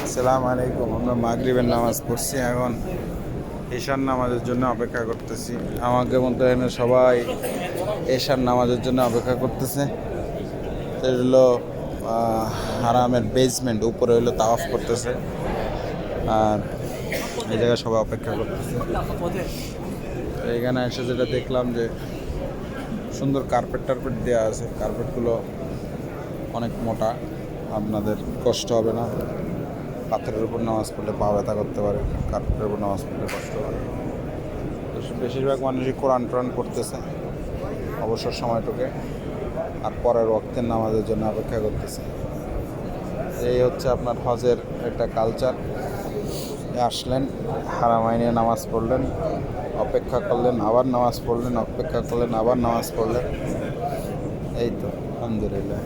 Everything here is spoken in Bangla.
আসসালামু আলাইকুম। আমরা মাগরিবের নামাজ পড়ছি, এখন এশার নামাজের জন্য অপেক্ষা করতেছি। আমাকে মতো এখানে সবাই এশার নামাজের জন্য অপেক্ষা করতেছে। এটা হলো হারামের বেসমেন্ট, উপরে হলো তাওয়াফ করতেছে, আর এই জায়গায় সবাই অপেক্ষা করতেছে। তো এখানে এসে যেটা দেখলাম যে সুন্দর কার্পেট টার্পেট দেওয়া আছে, কার্পেটগুলো অনেক মোটা, আপনাদের কষ্ট হবে না। পাথরের উপর নামাজ পড়লে পা ব্যথা করতে পারে, কার্পেটের উপর নামাজ পড়লে কষ্ট হবে। তো বেশিরভাগ মানুষই কোরআন টোরআন পড়তেছে অবসর সময়টুকে, আর পরের ওয়াক্তের নামাজের জন্য অপেক্ষা করতেছে। এই হচ্ছে আপনার হজের একটা কালচার। আসলেন, হারামাইনে নামাজ পড়লেন, অপেক্ষা করলেন, আবার নামাজ পড়লেন, অপেক্ষা করলেন, আবার নামাজ পড়লেন। এই তো, আলহামদুলিল্লাহ।